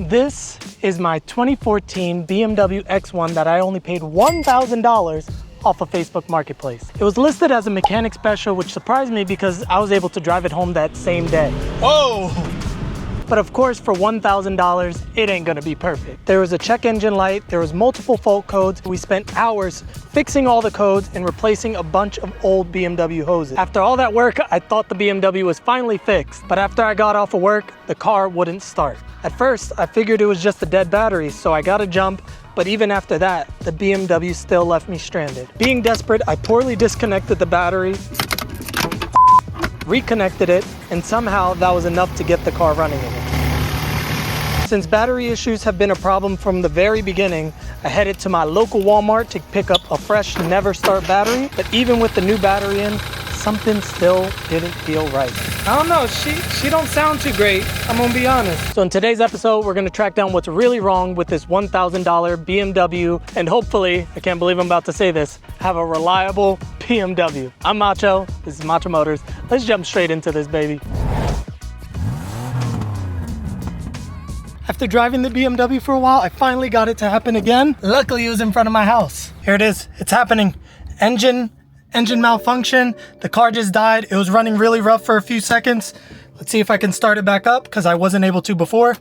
This is my 2014 BMW X1 that I only paid $1,000 off of Facebook Marketplace. It was listed as a mechanic special, which surprised me because I was able to drive it home that same day. Whoa! But of course, for $1,000, it ain't gonna be perfect. There was a check engine light, there was multiple fault codes. We spent hours fixing all the codes and replacing a bunch of old BMW hoses. After all that work, I thought the BMW was finally fixed. But after I got off of work, the car wouldn't start. At first, I figured it was just a dead battery, so I got a jump. But even after that, the BMW still left me stranded. Being desperate, I poorly disconnected the battery, reconnected it, and somehow that was enough to get the car running again. Since battery issues have been a problem from the very beginning, I headed to my local Walmart to pick up a fresh never start battery. But even with the new battery in, something still didn't feel right. I don't know, she don't sound too great, I'm gonna be honest. So in today's episode, we're gonna track down what's really wrong with this $1,000 BMW, and hopefully, I can't believe I'm about to say this, have a reliable BMW. I'm Macho, this is Macho Motors. Let's jump straight into this, baby. After driving the BMW for a while, I finally got it to happen again. Luckily, it was in front of my house. Here it is, it's happening. Engine malfunction. The car just died. It was running really rough for a few seconds. Let's see if I can start it back up because I wasn't able to before.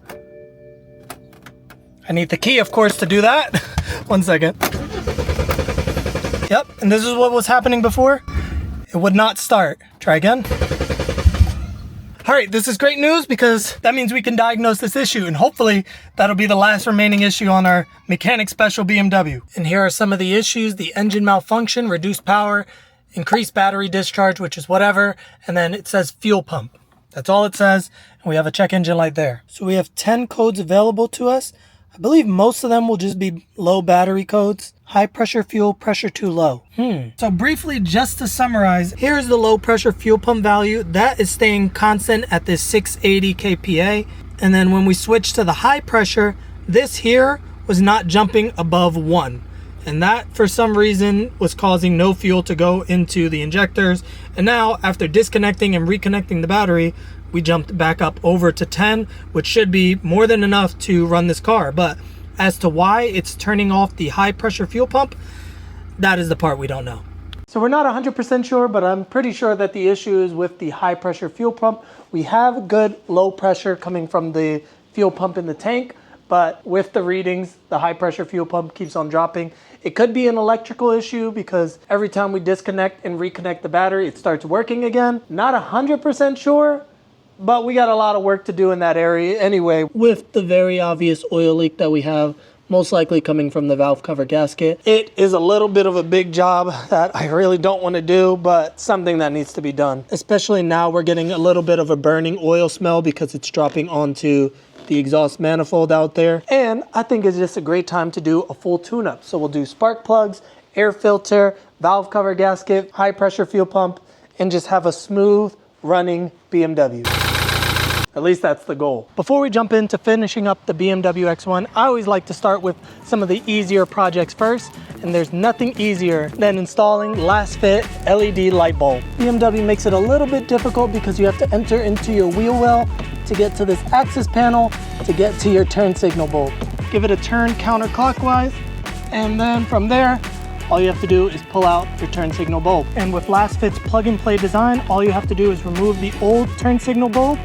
I need the key, of course, to do that. 1 second. Yep, and this is what was happening before. It would not start. Try again. All right, this is great news because that means we can diagnose this issue, and hopefully that'll be the last remaining issue on our mechanic special BMW. And here are some of the issues: the engine malfunction, reduced power, increased battery discharge, which is whatever, and then it says fuel pump. That's all it says, and we have a check engine light there. So we have 10 codes available to us. I believe most of them will just be low battery codes. High pressure fuel, pressure too low. So briefly, just to summarize, here's the low pressure fuel pump value. That is staying constant at this 680 kPa. And then when we switch to the high pressure, this here was not jumping above 1. And that, for some reason, was causing no fuel to go into the injectors. And now, after disconnecting and reconnecting the battery, we jumped back up over to 10, which should be more than enough to run this car. But as to why it's turning off the high pressure fuel pump, that is the part we don't know. So we're not 100% sure, but I'm pretty sure that the issue is with the high pressure fuel pump. We have good low pressure coming from the fuel pump in the tank, but with the readings, the high pressure fuel pump keeps on dropping. It could be an electrical issue because every time we disconnect and reconnect the battery, it starts working again. Not 100% sure, but we got a lot of work to do in that area anyway, with the very obvious oil leak that we have, most likely coming from the valve cover gasket. It is a little bit of a big job that I really don't want to do, but something that needs to be done. Especially now we're getting a little bit of a burning oil smell because it's dropping onto the exhaust manifold out there. And I think it's just a great time to do a full tune-up. So we'll do spark plugs, air filter, valve cover gasket, high pressure fuel pump, and just have a smooth running BMW. At least that's the goal. Before we jump into finishing up the BMW X1, I always like to start with some of the easier projects first, and there's nothing easier than installing Lasfit LED light bulb. BMW makes it a little bit difficult because you have to enter into your wheel well to get to this access panel to get to your turn signal bulb. Give it a turn counterclockwise, and then from there, all you have to do is pull out your turn signal bulb. And with Lasfit's plug-and-play design, all you have to do is remove the old turn signal bulb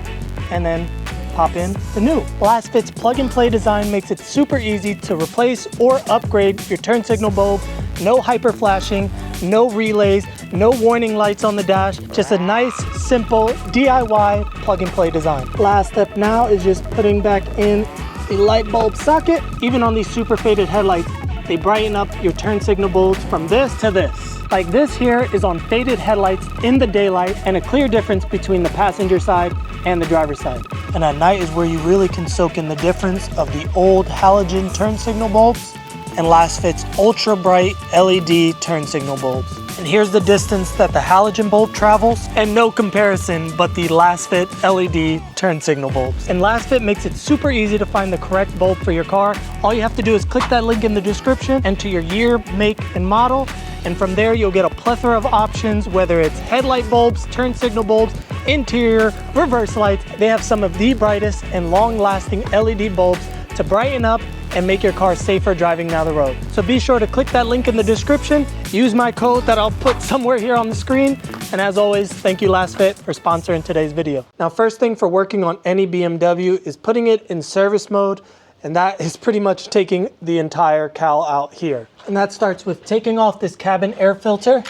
and then pop in the new. Lasfit's plug-and-play design makes it super easy to replace or upgrade your turn signal bulb. No hyper flashing, no relays, no warning lights on the dash, just a nice, simple DIY plug-and-play design. Last step now is just putting back in the light bulb socket. Even on these super faded headlights, they brighten up your turn signal bulbs from this to this. Like this here is on faded headlights in the daylight, and a clear difference between the passenger side and the driver's side. And at night is where you really can soak in the difference of the old halogen turn signal bulbs and Lasfit's ultra bright LED turn signal bulbs. And here's the distance that the halogen bulb travels, and no comparison but the Lasfit LED turn signal bulbs. And Lasfit makes it super easy to find the correct bulb for your car. All you have to do is click that link in the description, enter your year, make, and model, and from there you'll get a plethora of options, whether it's headlight bulbs, turn signal bulbs, interior, reverse lights. They have some of the brightest and long-lasting LED bulbs to brighten up and make your car safer driving down the road. So be sure to click that link in the description, use my code that I'll put somewhere here on the screen, and as always, thank you Lasfit for sponsoring today's video. Now, first thing for working on any BMW is putting it in service mode, and that is pretty much taking the entire cowl out here. And that starts with taking off this cabin air filter.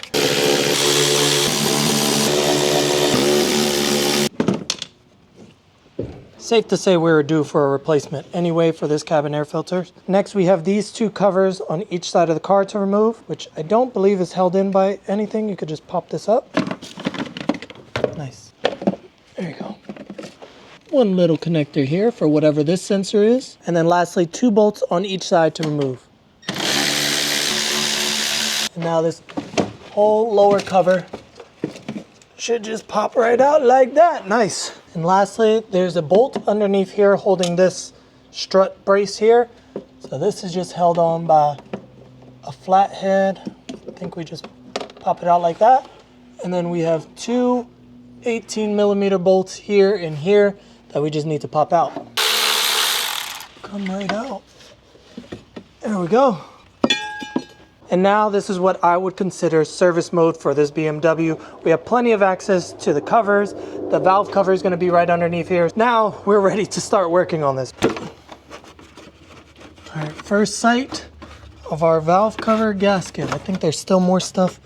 Safe to say we're due for a replacement anyway for this cabin air filter. Next, we have these two covers on each side of the car to remove, which I don't believe is held in by anything. You could just pop this up. Nice. There you go. One little connector here for whatever this sensor is. And then lastly, 2 bolts on each side to remove. And now this whole lower cover should just pop right out like that. Nice. And lastly, there's a bolt underneath here holding this strut brace here. So this is just held on by a flat head. I think we just pop it out like that. And then we have 2 18mm bolts here and here that we just need to pop out. Come right out. There we go. And now this is what I would consider service mode for this BMW. We have plenty of access to the covers. The valve cover is going to be right underneath here. Now we're ready to start working on this. All right, first sight of our valve cover gasket. I think there's still more stuff.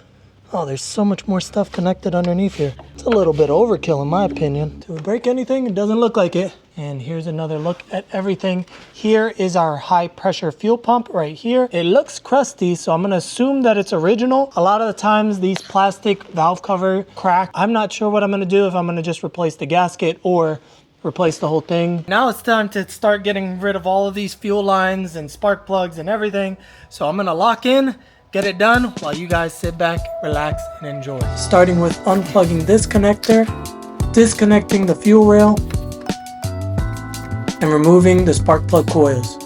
Oh, there's so much more stuff connected underneath here. It's a little bit overkill in my opinion. Did we break anything? It doesn't look like it. And here's another look at everything. Here is our high pressure fuel pump right here. It looks crusty, so I'm gonna assume that it's original. A lot of the times these plastic valve cover crack. I'm not sure what I'm gonna do, if I'm gonna just replace the gasket or replace the whole thing. Now it's time to start getting rid of all of these fuel lines and spark plugs and everything. So I'm gonna lock in, get it done while you guys sit back, relax, and enjoy. Starting with unplugging this connector, disconnecting the fuel rail, and removing the spark plug coils.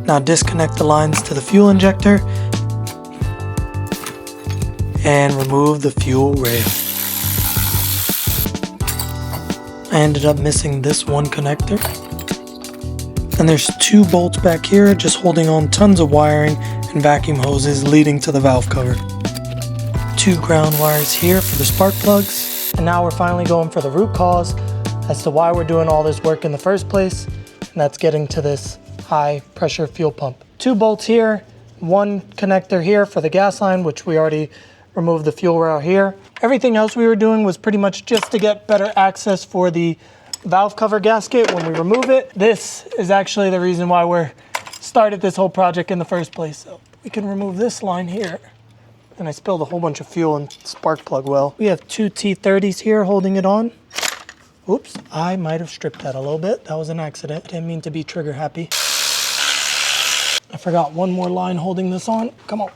Now disconnect the lines to the fuel injector and remove the fuel rail. I ended up missing this one connector. And there's 2 bolts back here just holding on tons of wiring and vacuum hoses leading to the valve cover. 2 ground wires here for the spark plugs. And now we're finally going for the root cause as to why we're doing all this work in the first place. And that's getting to this high pressure fuel pump. 2 bolts here, 1 connector here for the gas line, which we already removed the fuel rail here. Everything else we were doing was pretty much just to get better access for the valve cover gasket when we remove it. This is actually the reason why we're started this whole project in the first place. So we can remove this line here. And I spilled a whole bunch of fuel and spark plug well. We have 2 T30s here holding it on. Oops, I might have stripped that a little bit. That was an accident. I didn't mean to be trigger happy. I forgot one more line holding this on. Come on.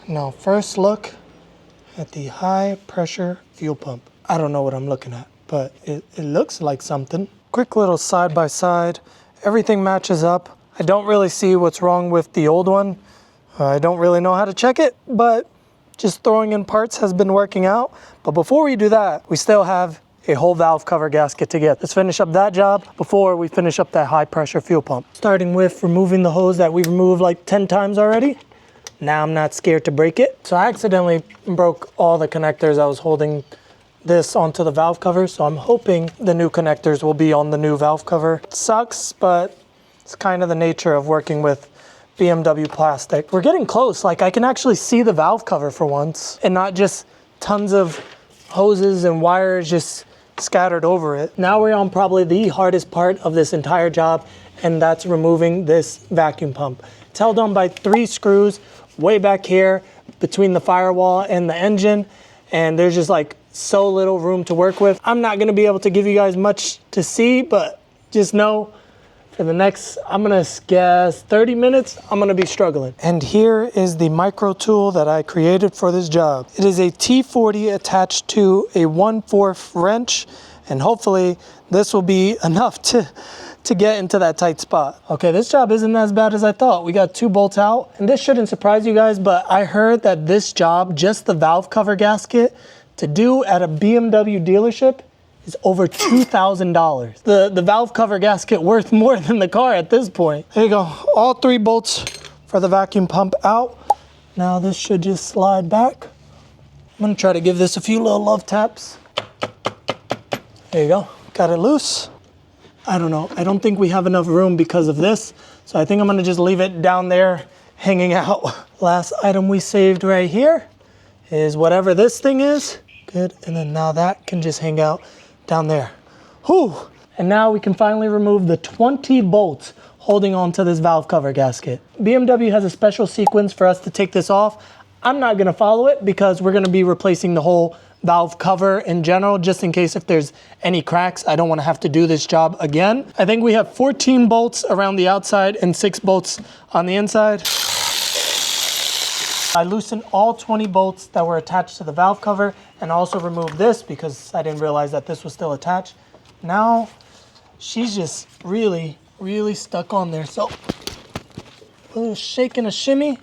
Now first look at the high pressure fuel pump. I don't know what I'm looking at, but it looks like something. Quick little side by side. Everything matches up. I don't really see what's wrong with the old one. I don't really know how to check it, but just throwing in parts has been working out. But before we do that, we still have a whole valve cover gasket to get. Let's finish up that job before we finish up that high pressure fuel pump. Starting with removing the hose that we've removed like 10 times already. Now I'm not scared to break it. So I accidentally broke all the connectors. I was holding this onto the valve cover, so I'm hoping the new connectors will be on the new valve cover. It sucks, but it's kind of the nature of working with BMW plastic. We're getting close. Like I can actually see the valve cover for once and not just tons of hoses and wires just scattered over it. Now we're on probably the hardest part of this entire job, and that's removing this vacuum pump. It's held on by 3 screws way back here between the firewall and the engine, and there's just like so little room to work with. I'm not gonna be able to give you guys much to see, but just know for the next, I'm gonna guess 30 minutes, I'm gonna be struggling. And here is the micro tool that I created for this job. It is a T40 attached to a 1/4 wrench, and hopefully this will be enough to get into that tight spot. Okay, this job isn't as bad as I thought. We got 2 bolts out, and this shouldn't surprise you guys, but I heard that this job, just the valve cover gasket, to do at a BMW dealership is over $2,000. The valve cover gasket worth more than the car at this point. There you go, all 3 bolts for the vacuum pump out. Now this should just slide back. I'm gonna try to give this a few little love taps. There you go, got it loose. I don't know, I don't think we have enough room because of this, so I think I'm gonna just leave it down there hanging out. Last item we saved right here is whatever this thing is. Good, and then now that can just hang out down there. Whew! And now we can finally remove the 20 bolts holding on to this valve cover gasket. BMW has a special sequence for us to take this off. I'm not gonna follow it because we're gonna be replacing the whole valve cover in general, just in case if there's any cracks. I don't wanna have to do this job again. I think we have 14 bolts around the outside and 6 bolts on the inside. I loosened all 20 bolts that were attached to the valve cover and also removed this because I didn't realize that this was still attached. Now, she's just really stuck on there. So, a little shake and a shimmy.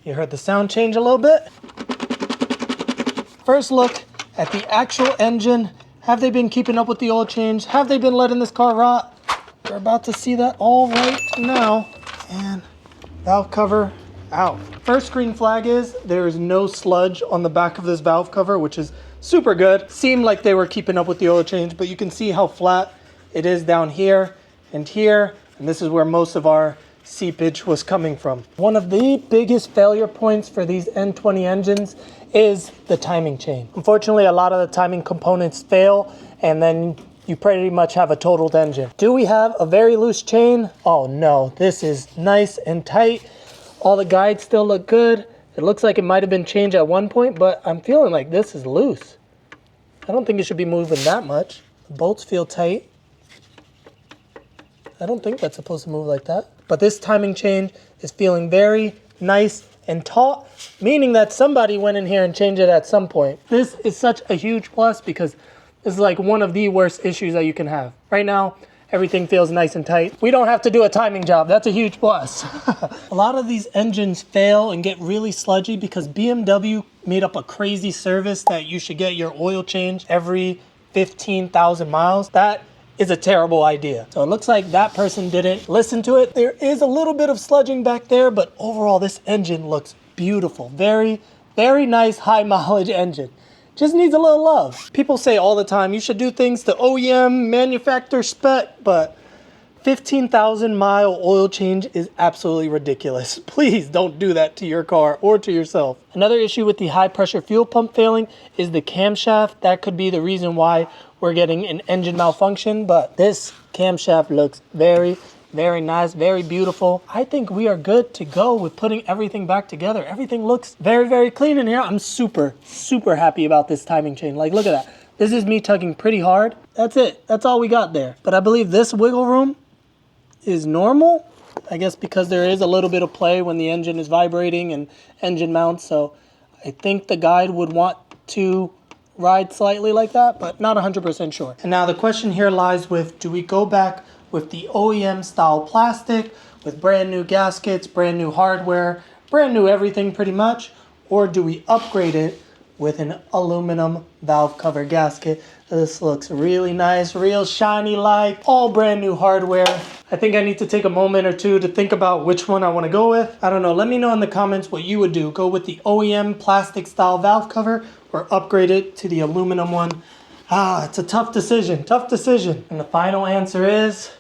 You heard the sound change a little bit. First look at the actual engine. Have they been keeping up with the oil change? Have they been letting this car rot? We're about to see that all right now. And valve cover out. First green flag is there is no sludge on the back of this valve cover, which is super good. Seemed like they were keeping up with the oil change, but you can see how flat it is down here and here. And this is where most of our seepage was coming from. One of the biggest failure points for these N20 engines is the timing chain. Unfortunately, a lot of the timing components fail, and then you pretty much have a totaled engine. Do we have a very loose chain? Oh no, this is nice and tight. All the guides still look good. It looks like it might have been changed at one point, but I'm feeling like this is loose. I don't think it should be moving that much. The bolts feel tight. I don't think that's supposed to move like that. But this timing chain is feeling very nice and taut, meaning that somebody went in here and changed it at some point. This is such a huge plus because this is like one of the worst issues that you can have. Right now, everything feels nice and tight. We don't have to do a timing job. That's a huge plus. A lot of these engines fail and get really sludgy because BMW made up a crazy service that you should get your oil change every 15,000 miles. That is a terrible idea. So it looks like that person didn't listen to it. There is a little bit of sludging back there, but overall this engine looks beautiful. Very, very nice high mileage engine. Just needs a little love. People say all the time, you should do things to OEM manufacturer spec, but 15,000 mile oil change is absolutely ridiculous. Please don't do that to your car or to yourself. Another issue with the high pressure fuel pump failing is the camshaft. That could be the reason why we're getting an engine malfunction, but this camshaft looks very, very nice, very beautiful. I think we are good to go with putting everything back together. Everything looks very, very clean in here. I'm super, super happy about this timing chain. Like, look at that. This is me tugging pretty hard. That's it. That's all we got there. But I believe this wiggle room is normal. I guess because there is a little bit of play when the engine is vibrating and engine mounts. So I think the guide would want to ride slightly like that, but not 100% sure. And now the question here lies with, do we go back with the OEM style plastic with brand new gaskets, brand new hardware, brand new everything pretty much, or do we upgrade it with an aluminum valve cover gasket? This looks really nice, real shiny like, all brand new hardware. I think I need to take a moment or two to think about which one I want to go with. I don't know, let me know in the comments what you would do. Go with the OEM plastic style valve cover or upgrade it to the aluminum one. It's a tough decision, tough decision. And the final answer is,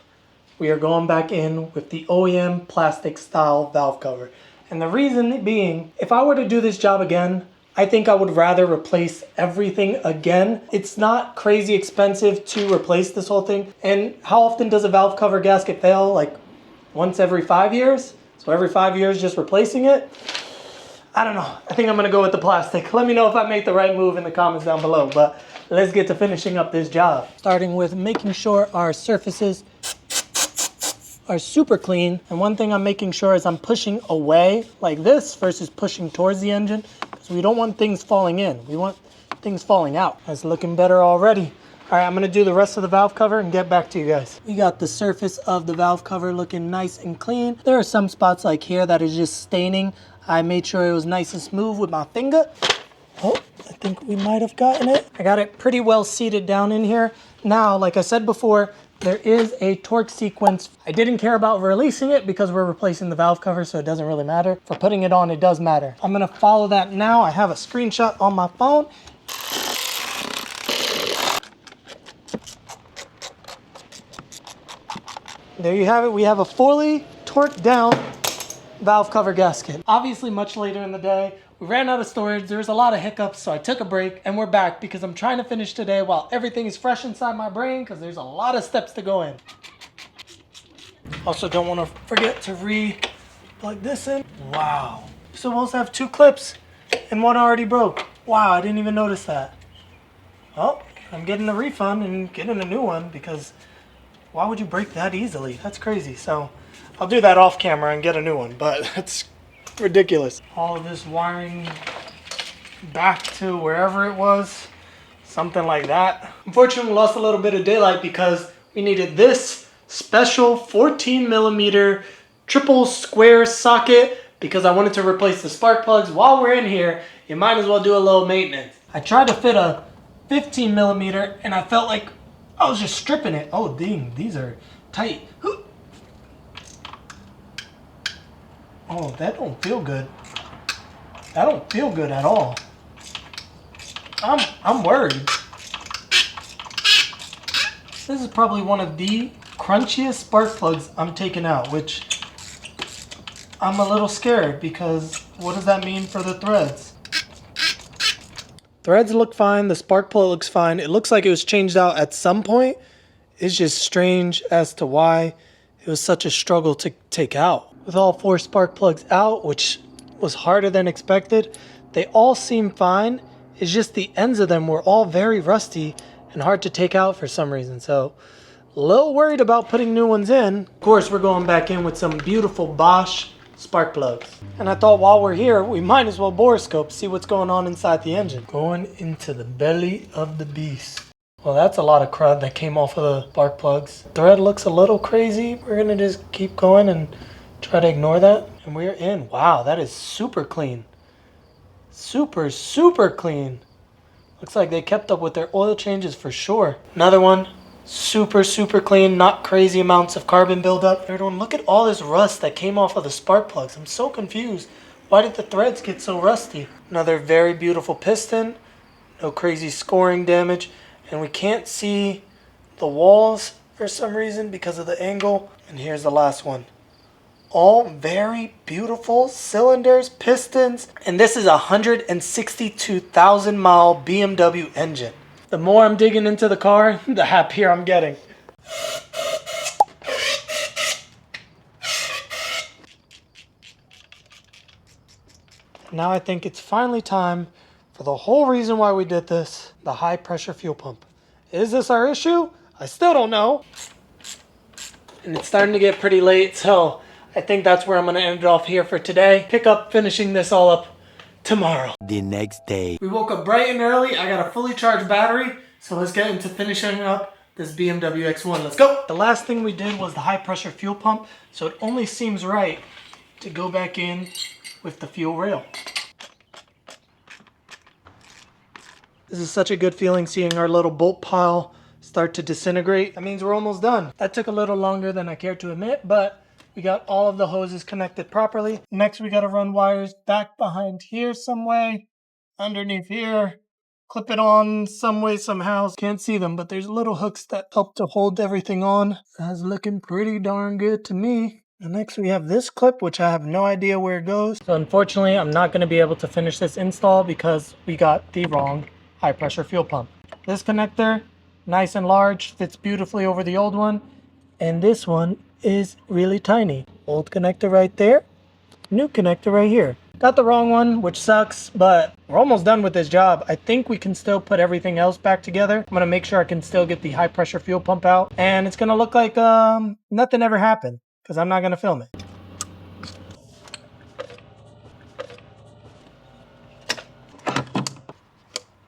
we are going back in with the OEM plastic style valve cover. And the reason being, if I were to do this job again, I think I would rather replace everything again. It's not crazy expensive to replace this whole thing. And how often does a valve cover gasket fail? Like once every 5 years? So every 5 years just replacing it? I don't know. I think I'm gonna go with the plastic. Let me know if I make the right move in the comments down below. But let's get to finishing up this job. Starting with making sure our surfaces are super clean. And one thing I'm making sure is I'm pushing away like this versus pushing towards the engine, because we don't want things falling in. We want things falling out. That's looking better already. All right, I'm gonna do the rest of the valve cover and get back to you guys. We got the surface of the valve cover looking nice and clean. There are some spots like here that is just staining. I made sure it was nice and smooth with my finger. Oh, I think we might have gotten it. I got it pretty well seated down in here. Now, like I said before, there is a torque sequence. I didn't care about releasing it because we're replacing the valve cover, so it doesn't really matter. For putting it on, it does matter. I'm gonna follow that now. I have a screenshot on my phone. There you have it. We have a fully torqued down valve cover gasket. Obviously, much later in the day, we ran out of storage. There's a lot of hiccups, so I took a break and we're back because I'm trying to finish today while everything is fresh inside my brain because there's a lot of steps to go in. Also, don't want to forget to re-plug this in. Wow. You're supposed to have 2 clips and one already broke. Wow, I didn't even notice that. Well, I'm getting a refund and getting a new one because why would you break that easily? That's crazy. So I'll do that off camera and get a new one, but that's ridiculous. All of this wiring back to wherever it was, something like that. Unfortunately, we lost a little bit of daylight because we needed this special 14mm triple square socket because I wanted to replace the spark plugs. While we're in here, you might as well do a little maintenance. I tried to fit a 15mm and I felt like I was just stripping it. Oh, dang, these are tight. Oh, that don't feel good. That don't feel good at all. I'm worried. This is probably one of the crunchiest spark plugs I'm taking out, which I'm a little scared because what does that mean for the threads? Threads look fine. The spark plug looks fine. It looks like it was changed out at some point. It's just strange as to why it was such a struggle to take out. With all 4 spark plugs out, which was harder than expected, they all seem fine. It's just the ends of them were all very rusty and hard to take out for some reason. So a little worried about putting new ones in. Of course, we're going back in with some beautiful Bosch spark plugs. And I thought while we're here, we might as well borescope, see what's going on inside the engine. Going into the belly of the beast. Well, that's a lot of crud that came off of the spark plugs. Thread looks a little crazy. We're gonna just keep going and try to ignore that. And we're in. Wow, that is super clean. Super, super clean. Looks like they kept up with their oil changes for sure. Another one. Super, super clean, not crazy amounts of carbon buildup. Third one, look at all this rust that came off of the spark plugs. I'm so confused. Why did the threads get so rusty? Another very beautiful piston. No crazy scoring damage. And we can't see the walls for some reason because of the angle. And here's the last one. All very beautiful cylinders, pistons. And this is a 162,000 mile BMW engine. The more I'm digging into the car, the happier I'm getting. Now I think it's finally time for the whole reason why we did this, the high pressure fuel pump. Is this our issue? I still don't know. And it's starting to get pretty late, so I think that's where I'm gonna end it off here for today. Pick up finishing this all up tomorrow. The next day. We woke up bright and early. I got a fully charged battery. So let's get into finishing up this BMW X1. Let's go. The last thing we did was the high pressure fuel pump. So it only seems right to go back in with the fuel rail. This is such a good feeling seeing our little bolt pile start to disintegrate. That means we're almost done. That took a little longer than I care to admit, but we got all of the hoses connected properly. Next, we got to run wires back behind here some way, underneath here, clip it on some way, somehow. Can't see them, but there's little hooks that help to hold everything on. That's looking pretty darn good to me. And next we have this clip, which I have no idea where it goes. So unfortunately, I'm not going to be able to finish this install because we got the wrong high pressure fuel pump. This connector, nice and large, fits beautifully over the old one. And this one is really tiny. Old connector right there, new connector right here. Got the wrong one, which sucks, but we're almost done with this job. I think we can still put everything else back together. I'm gonna make sure I can still get the high pressure fuel pump out, and it's gonna look like nothing ever happened because I'm not gonna film it.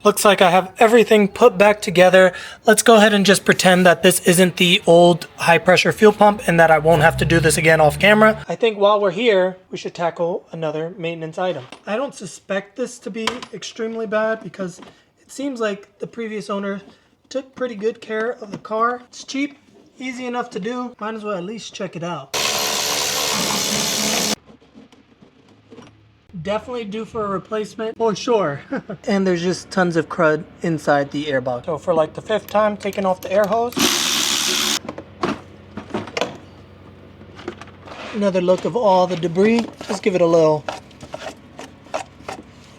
Looks like I have everything put back together. Let's go ahead and just pretend that this isn't the old high pressure fuel pump and that I won't have to do this again off camera. I think while we're here, we should tackle another maintenance item. I don't suspect this to be extremely bad because it seems like the previous owner took pretty good care of the car. It's cheap, easy enough to do. Might as well at least check it out. Definitely due for a replacement for sure. And there's just tons of crud inside the airbox. So for like the 5th time, taking off the air hose. Another look of all the debris. Just give it a little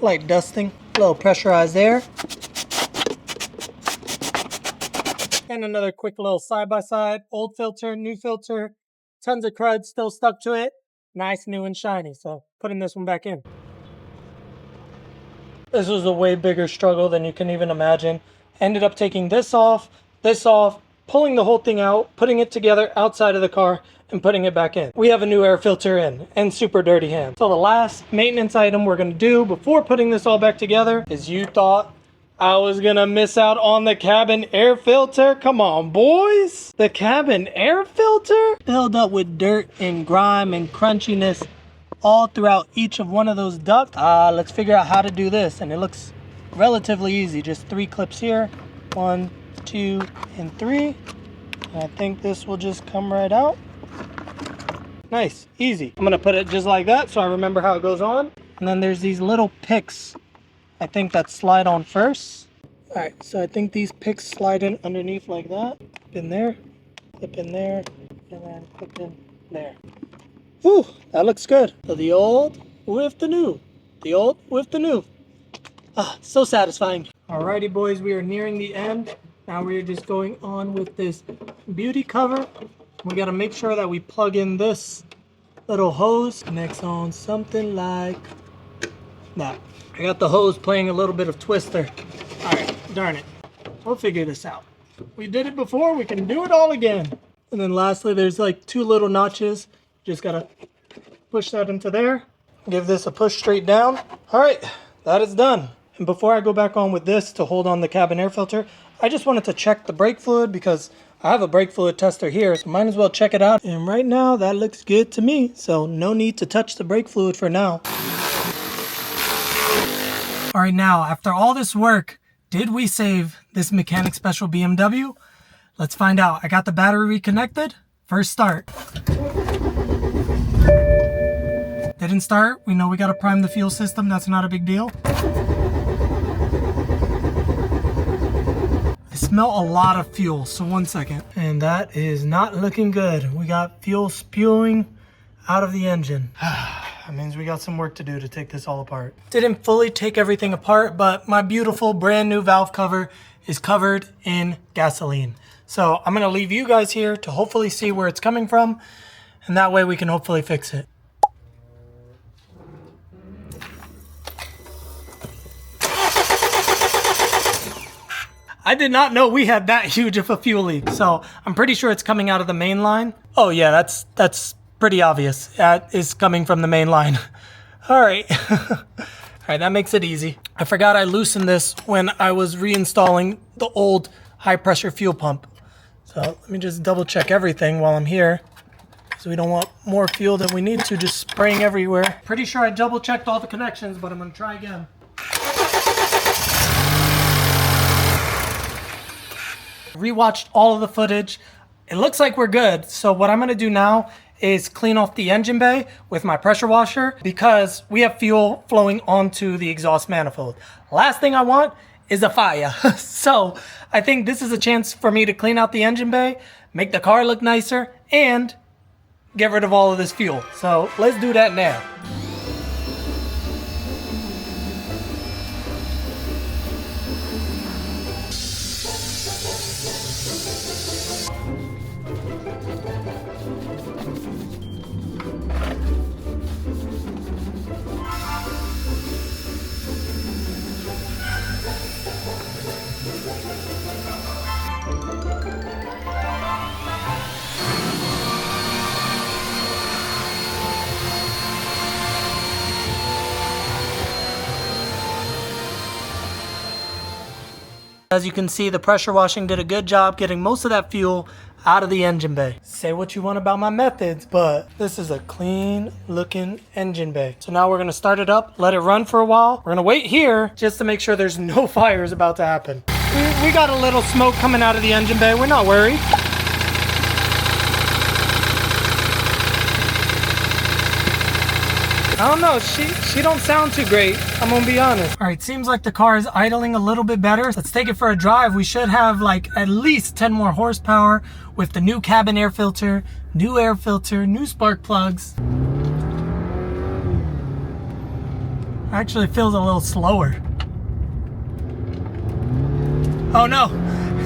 light dusting, a little pressurized air. And another quick little side-by-side. Old filter, new filter, tons of crud still stuck to it. Nice, new, and shiny. So putting this one back in. This was a way bigger struggle than you can even imagine. Ended up taking this off, pulling the whole thing out, putting it together outside of the car, and putting it back in. We have a new air filter in, and super dirty hands. So the last maintenance item we're gonna do before putting this all back together is you thought I was gonna miss out on the cabin air filter? Come on, boys. The cabin air filter? Filled up with dirt and grime and crunchiness all throughout each of one of those ducts. Let's figure out how to do this. And it looks relatively easy. Just 3 clips here. 1, 2, and 3. And I think this will just come right out. Nice, easy. I'm gonna put it just like that so I remember how it goes on. And then there's these little picks, I think, that slide on first. All right, so I think these picks slide in underneath like that. Clip in there, clip in there, and then clip in there. Whew, that looks good. So the old with the new. The old with the new. So satisfying. Alrighty, boys, we are nearing the end. Now we're just going on with this beauty cover. We gotta make sure that we plug in this little hose. Connects on something like that. I got the hose playing a little bit of Twister. All right, darn it. We'll figure this out. We did it before, we can do it all again. And then lastly, there's like 2 little notches. Just gotta push that into there. Give this a push straight down. All right, that is done. And before I go back on with this to hold on the cabin air filter, I just wanted to check the brake fluid because I have a brake fluid tester here, so might as well check it out. And right now, that looks good to me. So no need to touch the brake fluid for now. All right, now, after all this work, did we save this mechanic special BMW? Let's find out. I got the battery reconnected. First start. Didn't start. We know we got to prime the fuel system. That's not a big deal. I smell a lot of fuel, so 1 second. And that is not looking good. We got fuel spewing out of the engine. That means we got some work to do to take this all apart. Didn't fully take everything apart, but my beautiful brand new valve cover is covered in gasoline. So I'm gonna leave you guys here to hopefully see where it's coming from, and that way we can hopefully fix it. I did not know we had that huge of a fuel leak, so I'm pretty sure it's coming out of the main line. Oh yeah, that's pretty obvious. That is coming from the main line. All right. All right, that makes it easy. I forgot I loosened this when I was reinstalling the old high pressure fuel pump. So let me just double check everything while I'm here, so we don't want more fuel than we need to just spraying everywhere. Pretty sure I double checked all the connections, but I'm gonna try again. Rewatched all of the footage. It looks like we're good. So what I'm gonna do now is clean off the engine bay with my pressure washer because we have fuel flowing onto the exhaust manifold. Last thing I want is a fire. So I think this is a chance for me to clean out the engine bay, make the car look nicer, and get rid of all of this fuel. So let's do that now. As you can see, the pressure washing did a good job getting most of that fuel out of the engine bay. Say what you want about my methods, but this is a clean looking engine bay. So now we're gonna start it up, let it run for a while. We're gonna wait here just to make sure there's no fires about to happen. We got a little smoke coming out of the engine bay. We're not worried. I don't know, she don't sound too great, I'm gonna be honest. All right, seems like the car is idling a little bit better. Let's take it for a drive. We should have like at least 10 more horsepower with the new cabin air filter, new spark plugs. Actually feels a little slower. Oh no,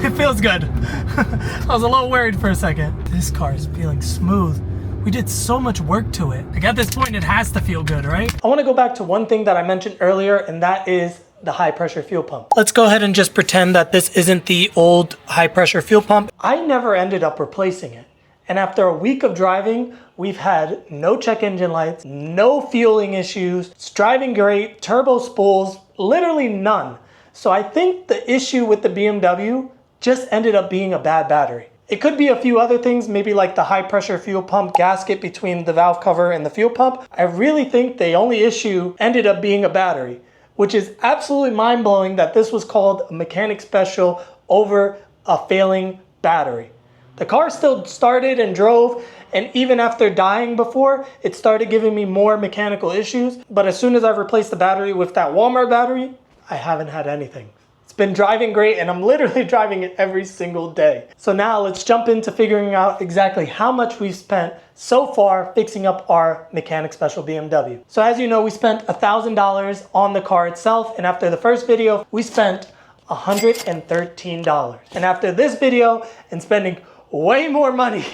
it feels good. I was a little worried for a second. This car is feeling smooth. We did so much work to it. Like at this point, it has to feel good, right? I wanna go back to one thing that I mentioned earlier, and that is the high pressure fuel pump. Let's go ahead and just pretend that this isn't the old high pressure fuel pump. I never ended up replacing it. And after a week of driving, we've had no check engine lights, no fueling issues, it's driving great, turbo spools, literally none. So I think the issue with the BMW just ended up being a bad battery. It could be a few other things, maybe like the high pressure fuel pump gasket between the valve cover and the fuel pump. I really think the only issue ended up being a battery, which is absolutely mind-blowing that this was called a mechanic special over a failing battery. The car still started and drove, and even after dying before, it started giving me more mechanical issues. But as soon as I replaced the battery with that Walmart battery, I haven't had anything. It's been driving great, and I'm literally driving it every single day. So now let's jump into figuring out exactly how much we've spent so far fixing up our mechanic special BMW. So as you know, we spent $1,000 on the car itself, and after the first video, we spent $113. And after this video and spending way more money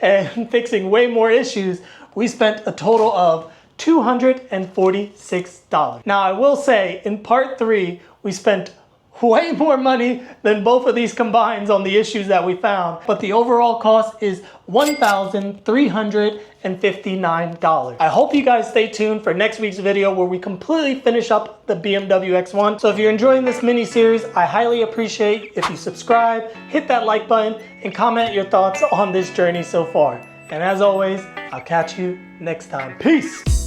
and fixing way more issues, we spent a total of $246. Now I will say in part 3, we spent way more money than both of these combined on the issues that we found, but the overall cost is $1,359. I hope you guys stay tuned for next week's video where we completely finish up the BMW X1. So if you're enjoying this mini series, I highly appreciate if you subscribe, hit that like button, and comment your thoughts on this journey so far. And as always, I'll catch you next time. Peace!